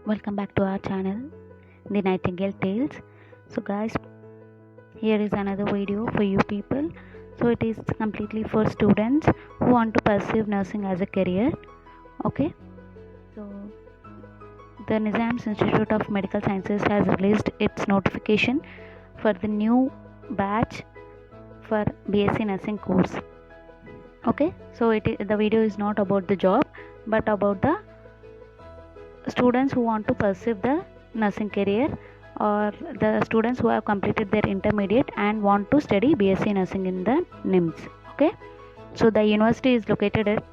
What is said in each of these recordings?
Welcome back to our channel, The Nightingale Tales. So, guys, here is another video for you people. So, it is completely for students who want to pursue nursing as a career. Okay, so the Nizam's Institute of Medical Sciences has released its notification for the new batch for BSc Nursing course. Okay, so the video is not about the job but about the students who want to pursue the nursing career, or the students who have completed their intermediate and want to study BSc nursing in the NIMS. Okay, so the university is located at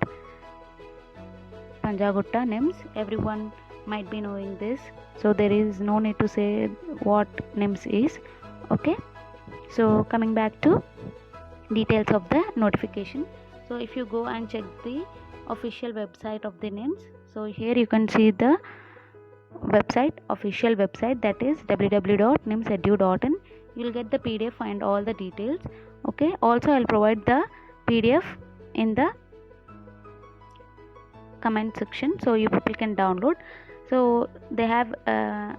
Panjagutta NIMS. Everyone might be knowing this, so there is no need to say what NIMS is. Okay, so coming back to details of the notification. So if you go and check the official website of the NIMS, so here you can see the official website, that is www.nimsedu.in. you will get the PDF and all the details. Okay, also I'll provide the PDF in the comment section so you people can download. So they have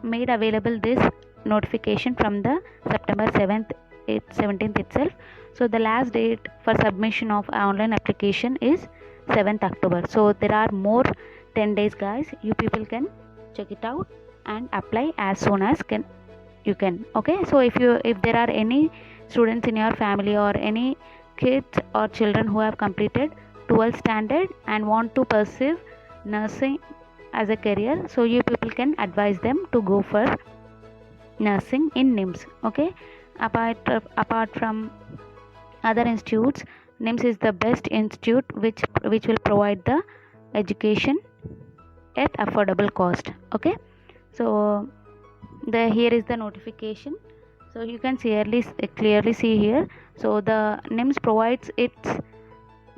made available this notification from the September 17th itself. So the last date for submission of online application is 7th October. So there are more 10 days, guys. You people can check it out and apply as soon as you can. Okay, so if there are any students in your family or any kids or children who have completed 12th standard and want to pursue nursing as a career, so you people can advise them to go for nursing in NIMS. Okay, apart from other institutes, NIMS is the best institute which will provide the education at affordable cost. Okay, so here is the notification. So you can clearly see here. So the NIMS provides its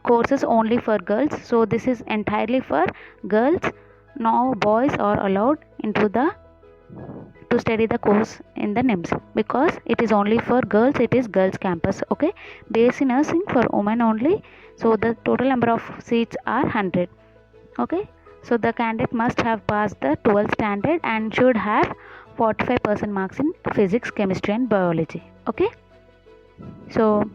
courses only for girls. So this is entirely for girls. Now boys are allowed to study the course in the NIMS because it is only for girls. It is girls campus. Okay, BSc nursing for women only. So the total number of seats are 100. Okay, so the candidate must have passed the 12th standard and should have 45% marks in physics, chemistry and biology. Okay, so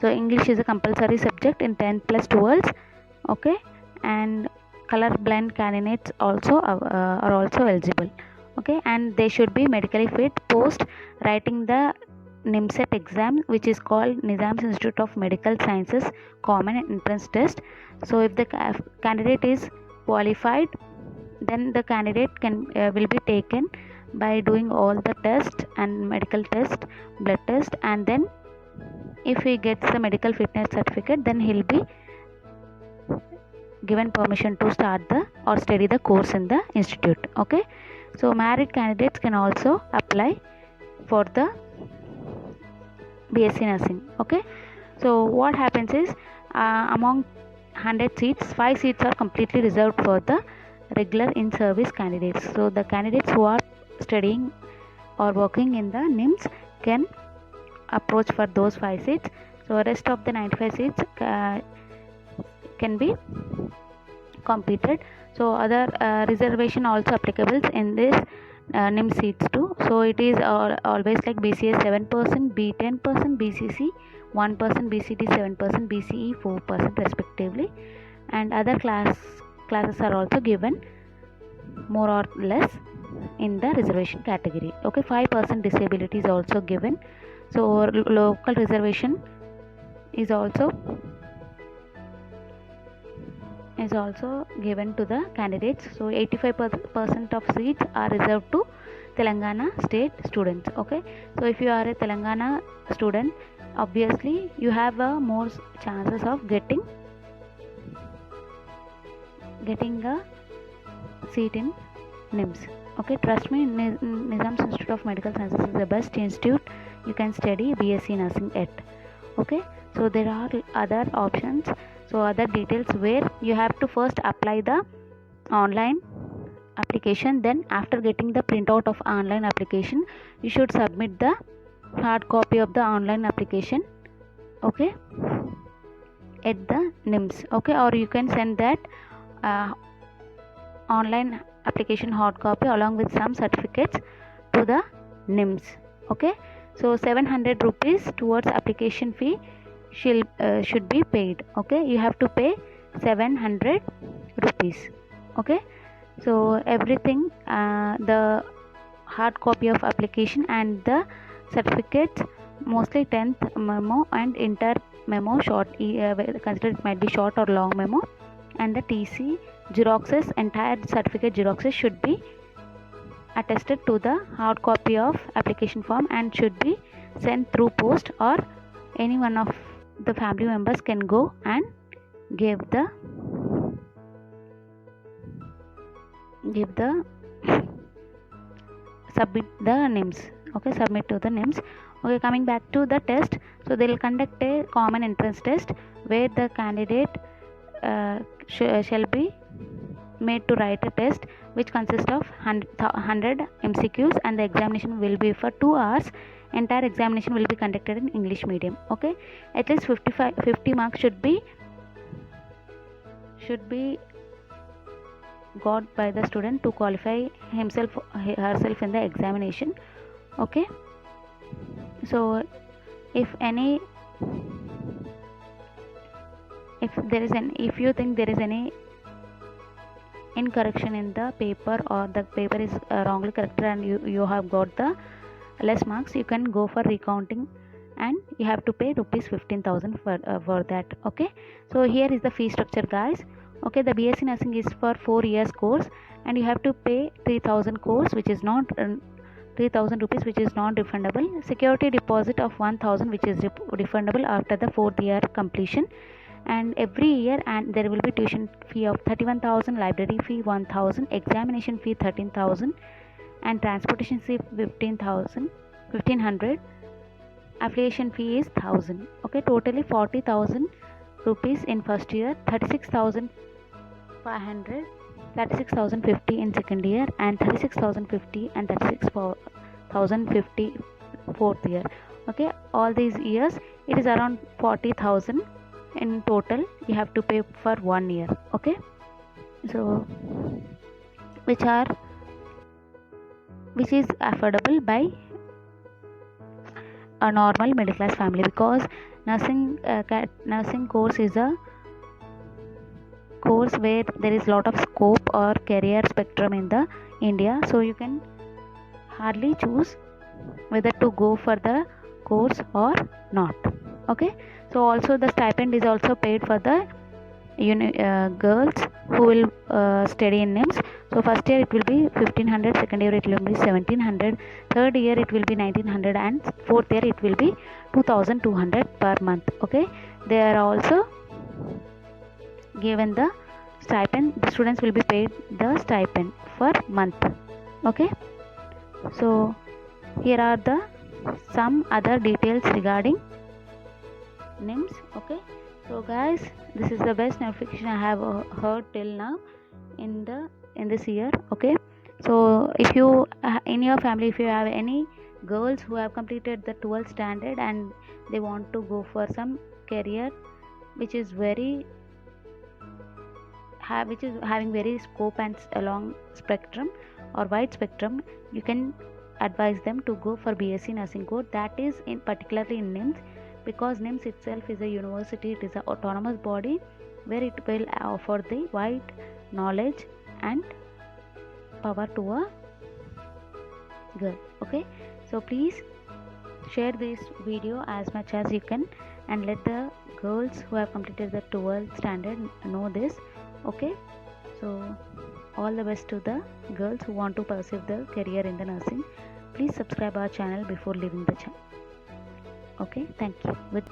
English is a compulsory subject in 10th plus 12th. Okay, and color blind candidates also are also eligible. Okay, and they should be medically fit post writing the NIMSET exam, which is called Nizam's Institute of Medical Sciences Common Entrance Test. So if the candidate is qualified, then the candidate will be taken by doing all the tests and medical test, blood test, and then if he gets the medical fitness certificate, then he'll be given permission to start or study the course in the institute. Okay, so married candidates can also apply for the BSc nursing. Okay, so what happens is among 100 seats, 5 seats are completely reserved for the regular in-service candidates. So the candidates who are studying or working in the NIMS can approach for those 5 seats. So rest of the 95 seats can be competed. So other reservation also applicable in this NIMS seats too. So it is always like BCS 7%, B 10%, BCC 1%, BCD 7%, BCE 4% respectively, and other classes are also given more or less in the reservation category. Okay, 5% disability is also given. So local reservation is also given to the candidates. So 85% of seats are reserved to Telangana state students. Okay, so if you are a Telangana student, obviously you have more chances of getting a seat in NIMS. Okay, trust me, Nizam's Institute of Medical Sciences is the best institute you can study BSc nursing at. Okay, so there are other options, so other details where you have to first apply the online application. Then after getting the printout of online application, you should submit the hard copy of the online application. Okay, at the NIMS. Okay, or you can send that online application hard copy along with some certificates to the NIMS. Okay, so 700 rupees towards application fee should be paid. Okay, you have to pay 700 rupees. Okay, so everything, the hard copy of application and the certificates, mostly 10th memo and inter memo, short, consider it might be short or long memo, and the TC xeroxes, entire certificate xeroxes should be attested to the hard copy of application form and should be sent through post, or any one of the family members can go and give the submit the NIMS. Okay, submit to the NIMS. Okay, coming back to the test, so they will conduct a common entrance test where the candidate shall be made to write a test which consists of 100 MCQs, and the examination will be for 2 hours. Entire examination will be conducted in English medium. Okay, at least 50 marks should be got by the student to qualify himself herself in the examination. Okay, so if you think there is any incorrection in the paper, or the paper is wrongly corrected and you have got the less marks, you can go for recounting and you have to pay rupees 15,000 for that. Okay, so here is the fee structure, guys. Okay, the BSc nursing is for 4 years course, and you have to pay 3,000 course, which is not 3,000 rupees, which is non-refundable. Security deposit of 1,000, which is refundable after the 4th year completion. And every year, and there will be tuition fee of 31,000, library fee 1,000, examination fee 13,000, and transportation fee 1,500. Affiliation fee is 1,000. Okay, totally 40,000 rupees in first year, 36,500, 36,050 in second year, and 36,050 and 36,050 fourth year. Okay, all these years it is around 40,000 in total you have to pay for 1 year. Okay, so which is affordable by a normal middle class family, because nursing course is a course where there is lot of scope or career spectrum in the India, so you can hardly choose whether to go for the course or not. Okay, so also the stipend is also paid for the girls who will study in NIMS. So first year it will be 1,500, second year it will be 1,700, third year it will be 1,900, and fourth year it will be 2,200 per month. Okay, they are also given the stipend. The students will be paid the stipend for month. Okay, so here are the some other details regarding NIMS. Okay, so guys, this is the best notification I have heard till now in this year. Okay, so if you in your family, if you have any girls who have completed the 12th standard and they want to go for some career which is having very scope and a long spectrum or wide spectrum, you can advise them to go for BSc nursing course, that is in particularly in NIMS, because NIMS itself is a university, it is an autonomous body where it will offer the wide knowledge and power to a girl. Okay, so please share this video as much as you can and let the girls who have completed the 12th standard know this. Okay, so all the best to the girls who want to pursue the career in the nursing. Please subscribe our channel before leaving the channel. Okay, thank you.